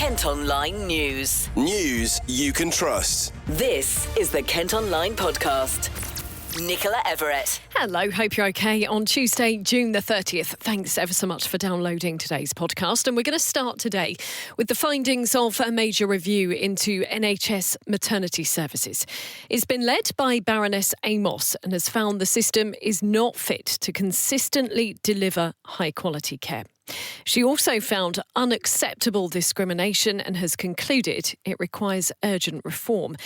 Kent Online News. News you can trust. This is the Kent Online Podcast. Nicola Everett. Hello, hope you're okay on Tuesday, June the 30th. Thanks ever so much for downloading today's podcast. And we're going to start today with the findings of a major review into NHS maternity services. It's been led by Baroness Amos and has found the system is not fit to consistently deliver high-quality care. She also found unacceptable discrimination and has concluded it requires urgent reform.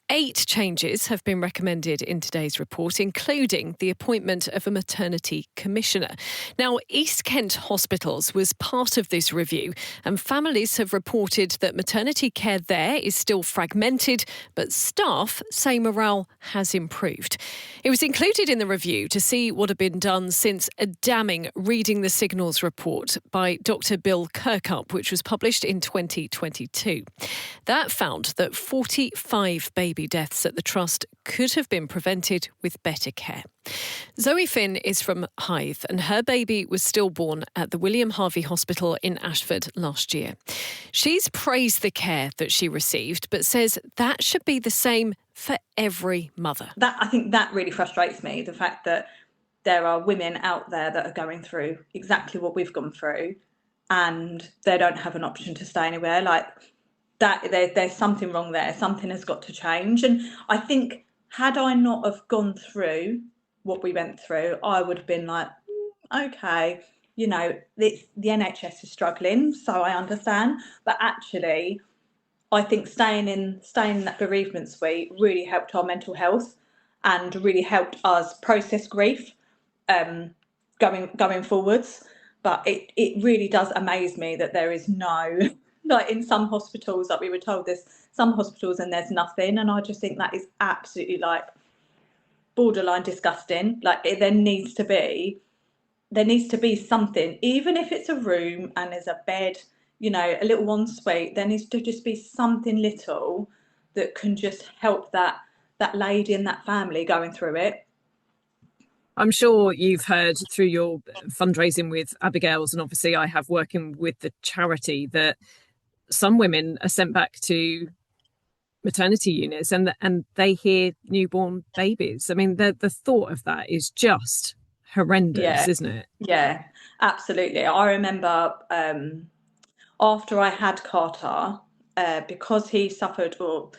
8 changes have been recommended in today's report, including the appointment of a maternity commissioner. Now, East Kent Hospitals was part of this review, and families have reported that maternity care there is still fragmented, but staff say morale has improved. It was included in the review to see what had been done since a damning Reading the Signals report by Dr. Bill Kirkup, which was published in 2022. That found that 45 baby deaths at the trust could have been prevented with better care. Zoe Finn is from Hythe and her baby was stillborn at the William Harvey Hospital in Ashford last year. She's praised the care that she received, but says that should be the same for every mother. I think that really frustrates me, the fact that there are women out there that are going through exactly what we've gone through and they don't have an option to stay anywhere. Like that, there's something wrong there. Something has got to change. And I think had I not have gone through what we went through, I would have been like, okay, you know, the NHS is struggling, so I understand. But actually, I think staying in that bereavement suite really helped our mental health and really helped us process grief going forwards. But it really does amaze me that there is no, like in some hospitals, like we were told there's some hospitals and there's nothing. And I just think that is absolutely like borderline disgusting. Like there needs to be something, even if it's a room and there's a bed, you know, a little ensuite, there needs to just be something little that can just help that lady and that family going through it. I'm sure you've heard through your fundraising with Abigail's, and obviously I have working with the charity, that some women are sent back to maternity units and they hear newborn babies. I mean, the thought of that is just horrendous, isn't it? Yeah, absolutely. I remember after I had Carter, because he suffered, or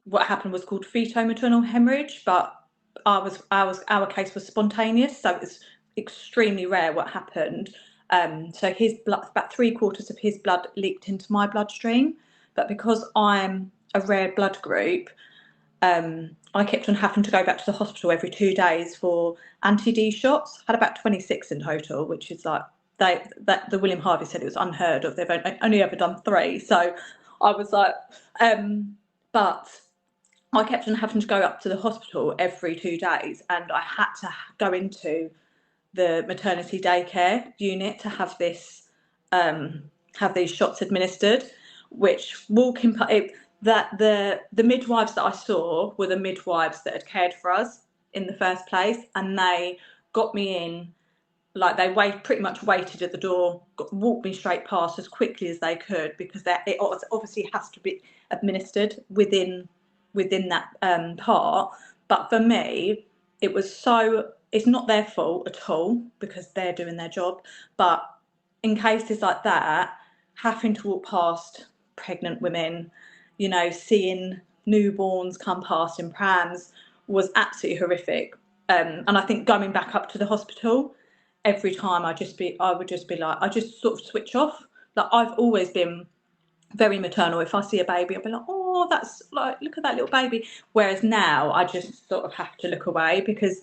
what happened was called fetal-maternal hemorrhage, but our case was spontaneous, so it was extremely rare what happened. So his blood, about 3/4 of his blood leaked into my bloodstream, but because I'm a rare blood group, I kept on having to go back to the hospital every 2 days for anti-D shots. I had about 26 in total, which is like the William Harvey said it was unheard of. They've only ever done 3, so I was like, but I kept on having to go up to the hospital every 2 days, and I had to go into the maternity daycare unit to have these shots administered. Which the midwives that I saw were the midwives that had cared for us in the first place, and they got me in. Like they pretty much waited at the door, walked me straight past as quickly as they could, because it obviously has to be administered within that part. But for me, it's not their fault at all, because they're doing their job. But in cases like that, having to walk past pregnant women, you know, seeing newborns come past in prams was absolutely horrific. And I think going back up to the hospital, every time I would just be like, I just sort of switch off. Like I've always been very maternal. If I see a baby, I'll be like, oh, that's like, look at that little baby. Whereas now I just sort of have to look away, because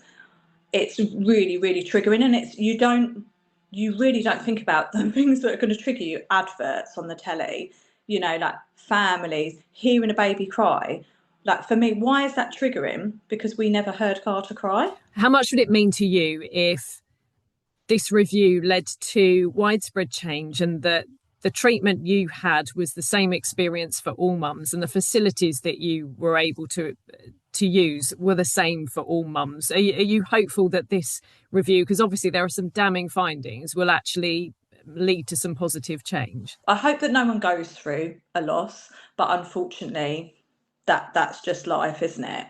it's really, really triggering. And you really don't think about the things that are going to trigger you. Adverts on the telly, you know, like families, hearing a baby cry. Like for me, why is that triggering? Because we never heard Carter cry. How much would it mean to you if this review led to widespread change, and that the treatment you had was the same experience for all mums, and the facilities that you were able to use were the same for all mums? Are you hopeful that this review, because obviously there are some damning findings, will actually lead to some positive change? I hope that no one goes through a loss, but unfortunately that's just life, isn't it?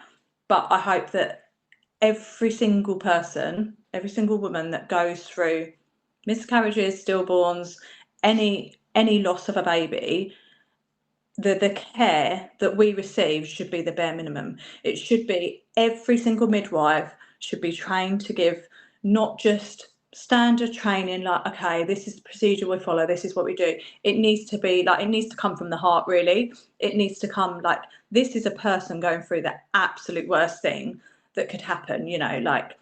But I hope that every single person, every single woman that goes through miscarriages, stillborns, any loss of a baby, the care that we receive should be the bare minimum. It should be every single midwife should be trained to give not just standard training, like, okay, this is the procedure we follow, this is what we do. It needs to be like, it needs to come from the heart, really. It needs to come like, this is a person going through the absolute worst thing that could happen, you know. Like,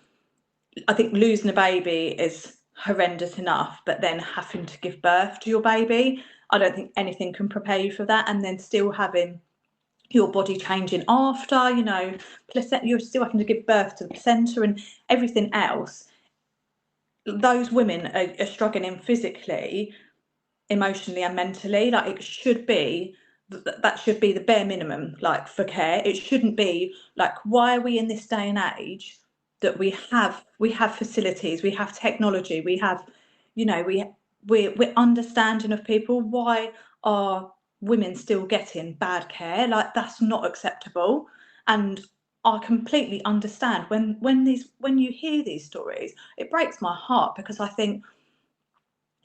I think losing a baby is horrendous enough, but then having to give birth to your baby, I don't think anything can prepare you for that. And then still having your body changing after, you know, you're still having to give birth to the placenta and everything else. Those women are struggling physically, emotionally and mentally. Like, it should be, that should be the bare minimum, like, for care. It shouldn't be like, why are we in this day and age that we have facilities, we have technology, we have, you know, we're understanding of people. Why are women still getting bad care? Like, that's not acceptable. And I completely understand when you hear these stories, it breaks my heart, because I think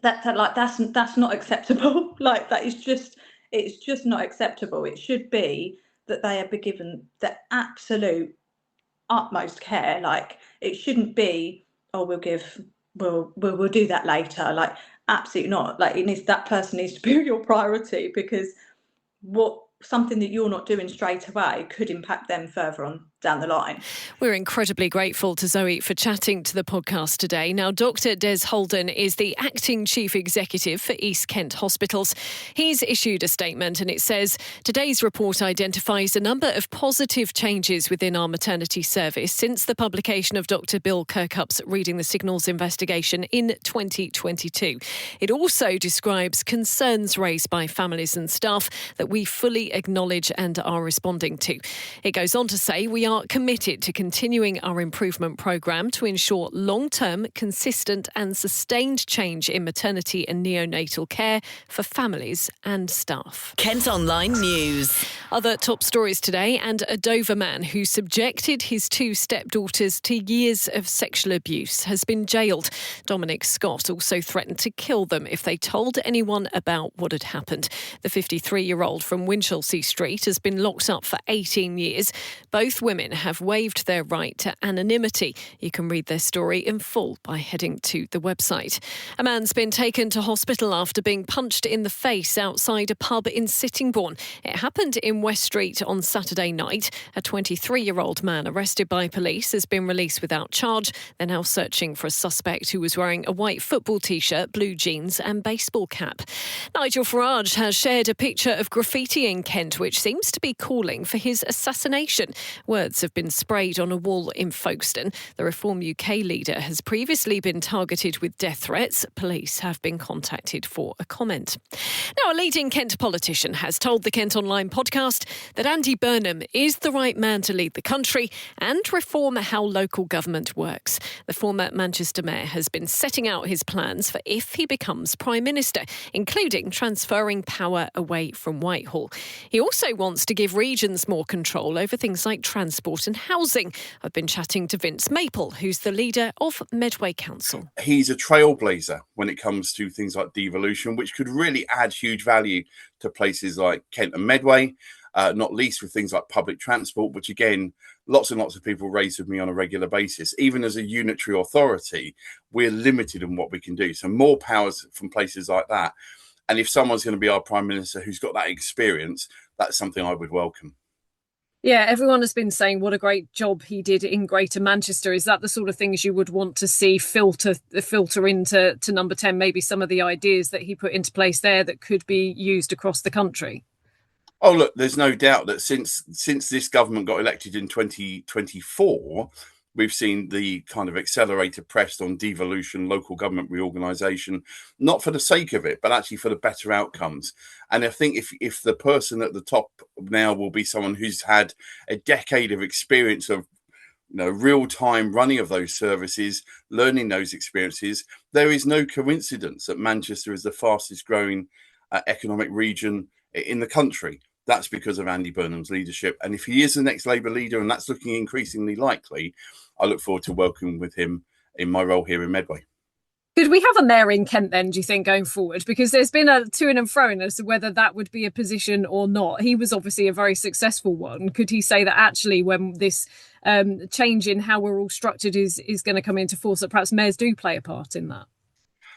that's not acceptable. Like, it's just not acceptable. It should be that they are given the absolute utmost care. Like, it shouldn't be, oh, we'll do that later. Like, absolutely not. Like, that person needs to be your priority, because something that you're not doing straight away could impact them further on down the line. We're incredibly grateful to Zoe for chatting to the podcast today. Now, Dr. Des Holden is the acting chief executive for East Kent Hospitals. He's issued a statement and it says, today's report identifies a number of positive changes within our maternity service since the publication of Dr. Bill Kirkup's Reading the Signals investigation in 2022. It also describes concerns raised by families and staff that we fully acknowledge and are responding to. It goes on to say we are committed to continuing our improvement programme to ensure long-term, consistent and sustained change in maternity and neonatal care for families and staff. Kent Online News. Other top stories today, and a Dover man who subjected his two stepdaughters to years of sexual abuse has been jailed. Dominic Scott also threatened to kill them if they told anyone about what had happened. The 53-year-old from Winchelsea Street has been locked up for 18 years. Both women have waived their right to anonymity. You can read their story in full by heading to the website. A man's been taken to hospital after being punched in the face outside a pub in Sittingbourne. It happened in West Street on Saturday night. A 23-year-old man arrested by police has been released without charge. They're now searching for a suspect who was wearing a white football t-shirt, blue jeans and baseball cap. Nigel Farage has shared a picture of graffiti in Kent which seems to be calling for his assassination. Words have been sprayed on a wall in Folkestone. The Reform UK leader has previously been targeted with death threats. Police have been contacted for a comment. Now, a leading Kent politician has told the Kent Online podcast that Andy Burnham is the right man to lead the country and reform how local government works. The former Manchester mayor has been setting out his plans for if he becomes Prime Minister, including transferring power away from Whitehall. He also wants to give regions more control over things like transport and housing. I've been chatting to Vince Maple, who's the leader of Medway Council. He's a trailblazer when it comes to things like devolution, which could really add huge value to places like Kent and Medway, not least with things like public transport, which again, lots and lots of people raise with me on a regular basis. Even as a unitary authority, we're limited in what we can do. So more powers from places like that. And if someone's going to be our Prime Minister who's got that experience, that's something I would welcome. Yeah, everyone has been saying what a great job he did in Greater Manchester. Is that the sort of things you would want to see filter into number 10, maybe some of the ideas that he put into place there that could be used across the country? Oh, look, there's no doubt that since this government got elected in 2024, we've seen the kind of accelerated press on devolution, local government reorganisation, not for the sake of it, but actually for the better outcomes. And I think if the person at the top now will be someone who's had a decade of experience of real-time running of those services, learning those experiences. There is no coincidence that Manchester is the fastest growing economic region in the country. That's because of Andy Burnham's leadership. And if he is the next Labour leader, and that's looking increasingly likely, I look forward to working with him in my role here in Medway. Could we have a mayor in Kent then, do you think, going forward? Because there's been a to and fro as to whether that would be a position or not. He was obviously a very successful one. Could he say that actually when this change in how we're all structured is going to come into force, that perhaps mayors do play a part in that?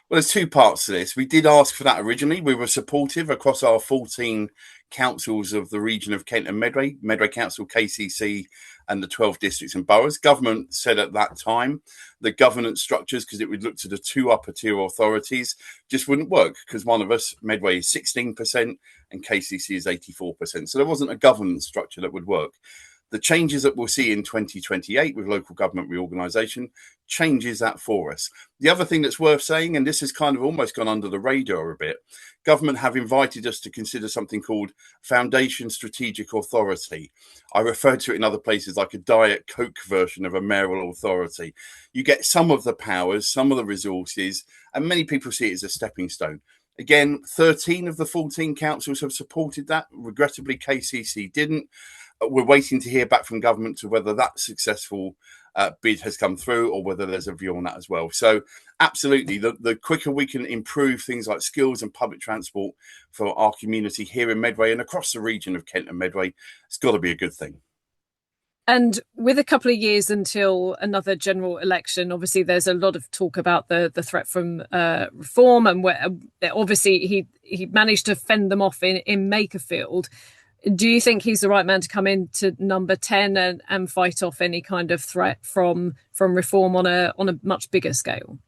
Well, there's two parts to this. We did ask for that originally. We were supportive across our 14 councils of the region of Kent and Medway Council, KCC, and the 12 districts and boroughs. Government said at that time the governance structures, because it would look to the two upper tier authorities, just wouldn't work, because one of us, Medway, is 16% and KCC is 84%. So there wasn't a governance structure that would work. The changes that we'll see in 2028 with local government reorganisation changes that for us. The other thing that's worth saying, and this has kind of almost gone under the radar a bit, government have invited us to consider something called Foundation Strategic Authority. I refer to it in other places like a Diet Coke version of a mayoral authority. You get some of the powers, some of the resources, and many people see it as a stepping stone. Again, 13 of the 14 councils have supported that. Regrettably, KCC didn't. We're waiting to hear back from government to whether that successful bid has come through or whether there's a view on that as well. So absolutely, the quicker we can improve things like skills and public transport for our community here in Medway and across the region of Kent and Medway, it's got to be a good thing. And with a couple of years until another general election, obviously there's a lot of talk about the threat from reform, and where obviously he managed to fend them off in Makerfield. Do you think he's the right man to come into number 10 and fight off any kind of threat from reform on a much bigger scale?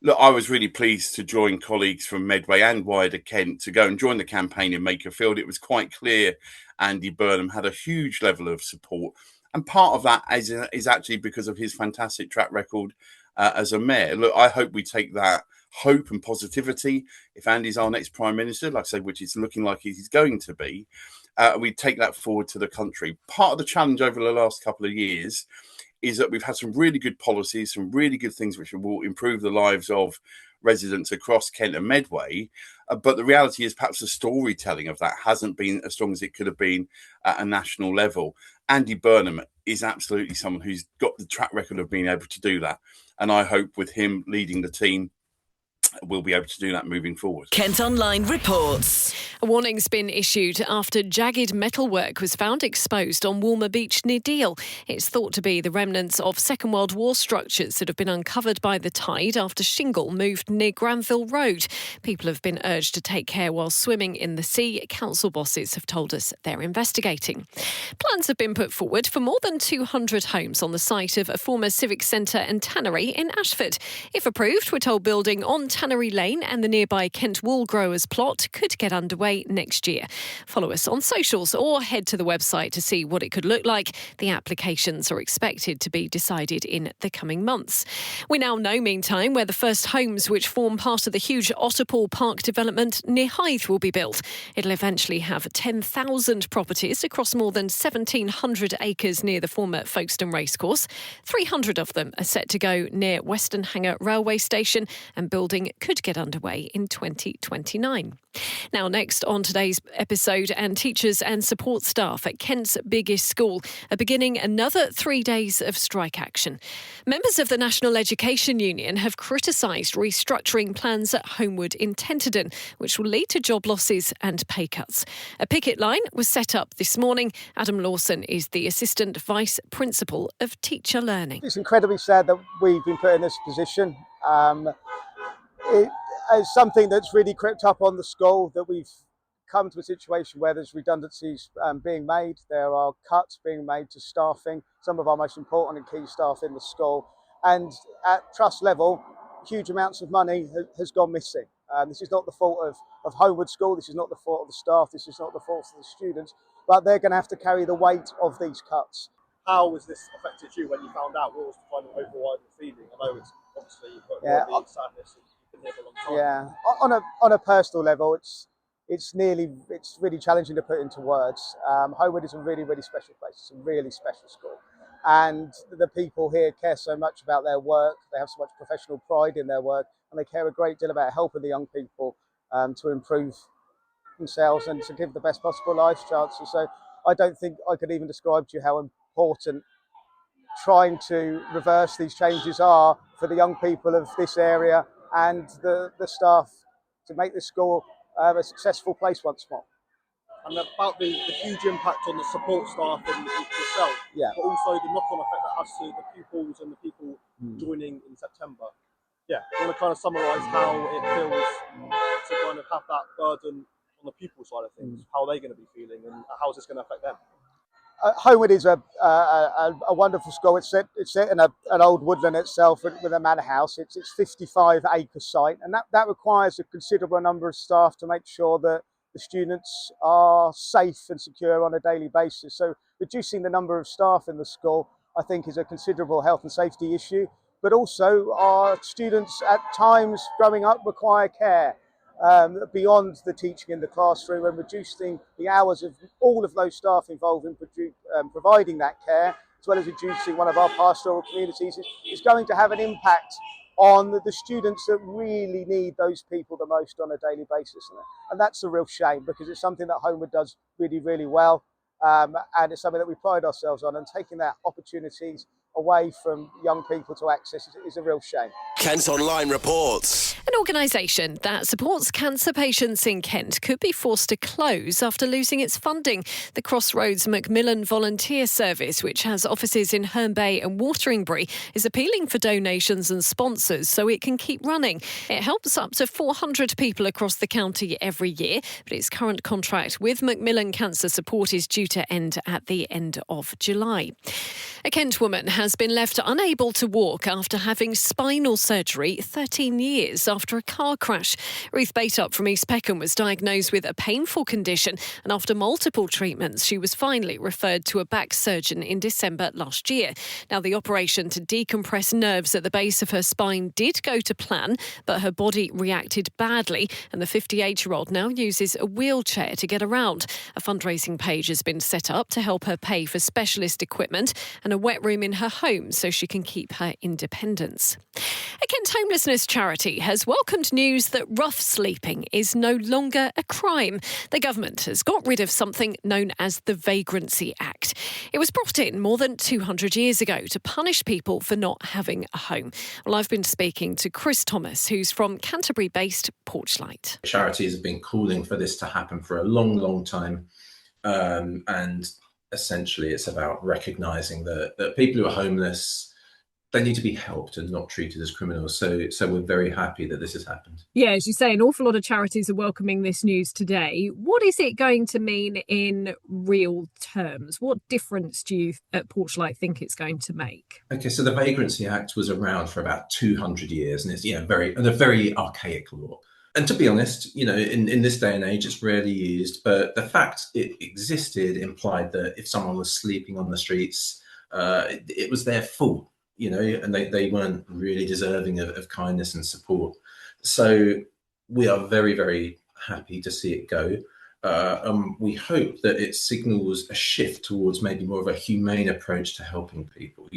Look, I was really pleased to join colleagues from Medway and wider Kent to go and join the campaign in Makerfield. It was quite clear Andy Burnham had a huge level of support. And part of that is actually because of his fantastic track record as a mayor. Look, I hope we take that hope and positivity. If Andy's our next Prime Minister, like I say, which is looking like he's going to be, we take that forward to the country. Part of the challenge over the last couple of years is that we've had some really good policies, some really good things which will improve the lives of residents across Kent and Medway. But the reality is perhaps the storytelling of that hasn't been as strong as it could have been at a national level. Andy Burnham is absolutely someone who's got the track record of being able to do that. And I hope with him leading the team, we'll be able to do that moving forward. Kent Online reports. A warning's been issued after jagged metalwork was found exposed on Walmer Beach near Deal. It's thought to be the remnants of Second World War structures that have been uncovered by the tide after shingle moved near Granville Road. People have been urged to take care while swimming in the sea. Council bosses have told us they're investigating. Plans have been put forward for more than 200 homes on the site of a former civic centre and tannery in Ashford. If approved, we're told building on Tannery Lane and the nearby Kent Wool Growers plot could get underway next year. Follow us on socials or head to the website to see what it could look like. The applications are expected to be decided in the coming months. We now know, meantime, where the first homes which form part of the huge Otterpool Park development near Hythe will be built. It'll eventually have 10,000 properties across more than 1,700 acres near the former Folkestone Racecourse. 300 of them are set to go near Western Hanger Railway Station, and building could get underway in 2029. Now, next on today's episode, and teachers and support staff at Kent's biggest school are beginning another 3 days of strike action. Members of the National Education Union have criticised restructuring plans at Homewood in Tenterden, which will lead to job losses and pay cuts. A picket line was set up this morning. Adam Lawson is the Assistant Vice Principal of Teacher Learning. It's incredibly sad that we've been put in this position. It's something that's really crept up on the school, that we've come to a situation where there's redundancies being made. There are cuts being made to staffing, some of our most important and key staff in the school. And at trust level, huge amounts of money has gone missing. This is not the fault of Homewood School, this is not the fault of the staff, this is not the fault of the students, but they're going to have to carry the weight of these cuts. How has this affected you when you found out? What was the kind of overriding feeling? I know it's obviously you've got sadness and you've been here for a long time. Yeah, on a personal level, it's really challenging to put into words. Homewood is a really, really special place. It's a really special school. And the people here care so much about their work. They have so much professional pride in their work, and they care a great deal about helping the young people to improve themselves and to give the best possible life chances. So I don't think I could even describe to you how important trying to reverse these changes are for the young people of this area and the staff to make this school a successful place once more. And about the huge impact on the support staff and yourself, yeah, but also the knock-on effect that has to the pupils and the people joining in September. Yeah, I want to kind of summarise how it feels to kind of have that burden on the pupil side of things. How are they going to be feeling, and how is this going to affect them? Homewood is a wonderful school. It's set in an old woodland itself with a manor house. It's 55-acre site, and that requires a considerable number of staff to make sure that the students are safe and secure on a daily basis. So reducing the number of staff in the school, I think, is a considerable health and safety issue. But also our students at times growing up require care beyond the teaching in the classroom, and reducing the hours of all of those staff involved in providing that care, as well as reducing one of our pastoral communities, is going to have an impact on the students that really need those people the most on a daily basis. And that's a real shame, because it's something that Homewood does really, really well. And it's something that we pride ourselves on, and taking that opportunities away from young people to access is a real shame. Kent Online reports. An organisation that supports cancer patients in Kent could be forced to close after losing its funding. The Crossroads Macmillan Volunteer Service, which has offices in Herne Bay and Wateringbury, is appealing for donations and sponsors so it can keep running. It helps up to 400 people across the county every year, but its current contract with Macmillan Cancer Support is due to end at the end of July. A Kent woman has been left unable to walk after having spinal surgery 13 years after a car crash. Ruth Baitup from East Peckham was diagnosed with a painful condition, and after multiple treatments, she was finally referred to a back surgeon in December last year. Now, the operation to decompress nerves at the base of her spine did go to plan, but her body reacted badly, and the 58-year-old now uses a wheelchair to get around. A fundraising page has been set up to help her pay for specialist equipment and a wet room in her home so she can keep her independence. A Kent homelessness charity has welcomed news that rough sleeping is no longer a crime. The government has got rid of something known as the Vagrancy Act. It was brought in more than 200 years ago to punish people for not having a home. Well, I've been speaking to Chris Thomas, who's from Canterbury-based Porchlight. Charities have been calling for this to happen for a long, long time. And essentially it's about recognising that people who are homeless, they need to be helped and not treated as criminals. So we're very happy that this has happened. Yeah, as you say, an awful lot of charities are welcoming this news today. What is it going to mean in real terms? What difference do you at Porchlight think it's going to make? Okay, so the Vagrancy Act was around for about 200 years, and it's a very archaic law. And to be honest, in this day and age, it's rarely used. But the fact it existed implied that if someone was sleeping on the streets, it was their fault. And they weren't really deserving of kindness and support. So we are very, very happy to see it go. We hope that it signals a shift towards maybe more of a humane approach to helping people.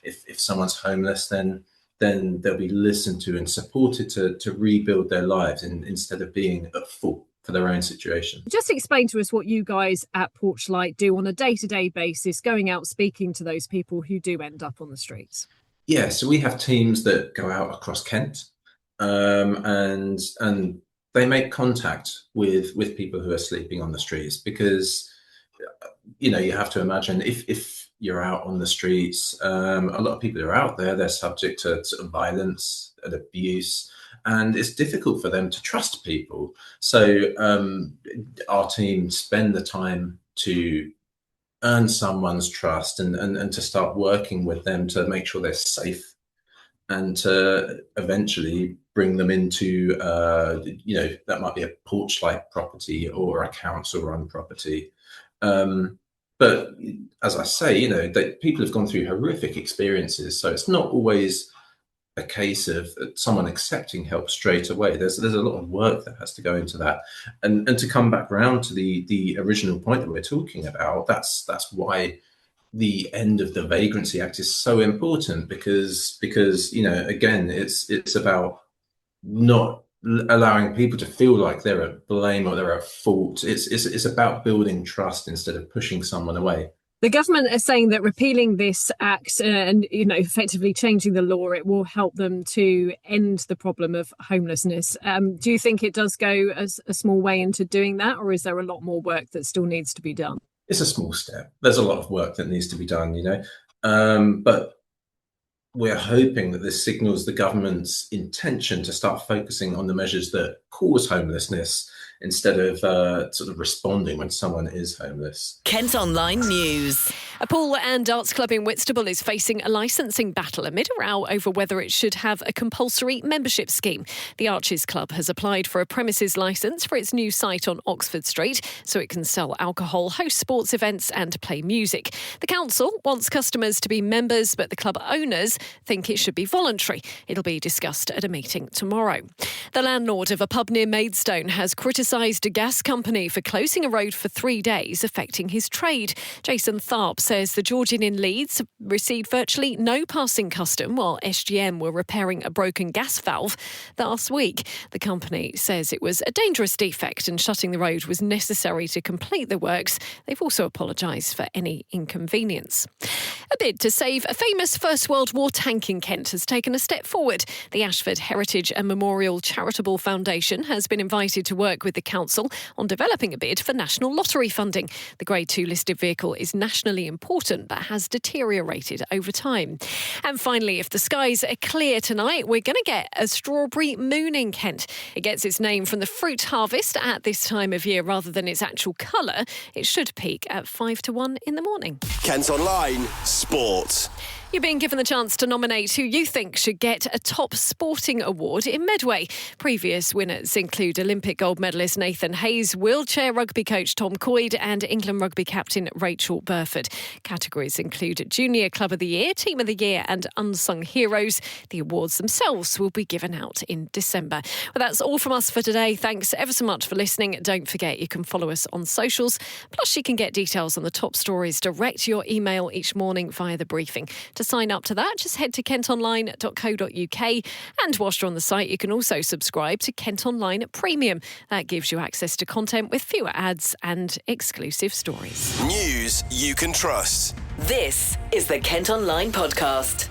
If someone's homeless, then they'll be listened to and supported to rebuild their lives instead of being at fault for their own situation. Just explain to us what you guys at Porchlight do on a day-to-day basis, going out speaking to those people who do end up on the streets. Yeah, so we have teams that go out across Kent, and they make contact with people who are sleeping on the streets, because you have to imagine if you're out on the streets, a lot of people who are out there, they're subject to sort of violence and abuse. And it's difficult for them to trust people. So our team spend the time to earn someone's trust and to start working with them to make sure they're safe, and to eventually bring them into, that might be a Porchlight property or a council-run property. But as I say, that people have gone through horrific experiences. So it's not always a case of someone accepting help straight away. There's a lot of work that has to go into that, and to come back round to the original point that we're talking about. That's why the end of the Vagrancy Act is so important because again, it's about not allowing people to feel like they're at blame or they're at fault. It's about building trust instead of pushing someone away. The government is saying that repealing this act and effectively changing the law, it will help them to end the problem of homelessness. Do you think it does go a small way into doing that, or is there a lot more work that still needs to be done? It's a small step. There's a lot of work that needs to be done, but we're hoping that this signals the government's intention to start focusing on the measures that cause homelessness instead of sort of responding when someone is homeless. Kent Online News. A pool and darts club in Whitstable is facing a licensing battle amid a row over whether it should have a compulsory membership scheme. The Arches Club has applied for a premises licence for its new site on Oxford Street so it can sell alcohol, host sports events and play music. The council wants customers to be members, but the club owners think it should be voluntary. It'll be discussed at a meeting tomorrow. The landlord of a pub near Maidstone has criticised a gas company for closing a road for 3 days, affecting his trade. Jason Tharp says the Georgian in Leeds received virtually no passing custom while SGM were repairing a broken gas valve last week. The company says it was a dangerous defect and shutting the road was necessary to complete the works. They've also apologised for any inconvenience. A bid to save a famous First World War tank in Kent has taken a step forward. The Ashford Heritage and Memorial Charitable Foundation has been invited to work with the council on developing a bid for national lottery funding. The Grade 2 listed vehicle is nationally important but has deteriorated over time. And finally, if the skies are clear tonight, we're going to get a strawberry moon in Kent. It gets its name from the fruit harvest at this time of year rather than its actual colour. It should peak at 5 to 1 in the morning. Kent Online Sport. You're being given the chance to nominate who you think should get a top sporting award in Medway. Previous winners include Olympic gold medalist Nathan Hayes, wheelchair rugby coach Tom Coyd and England rugby captain Rachel Burford. Categories include Junior Club of the Year, Team of the Year and Unsung Heroes. The awards themselves will be given out in December. Well, that's all from us for today. Thanks ever so much for listening. Don't forget you can follow us on socials. Plus you can get details on the top stories direct to your email each morning via the briefing. To sign up to that, just head to kentonline.co.uk, and whilst you're on the site you can also subscribe to Kent Online Premium. That gives you access to content with fewer ads and exclusive stories. News you can trust. This is the Kent Online Podcast.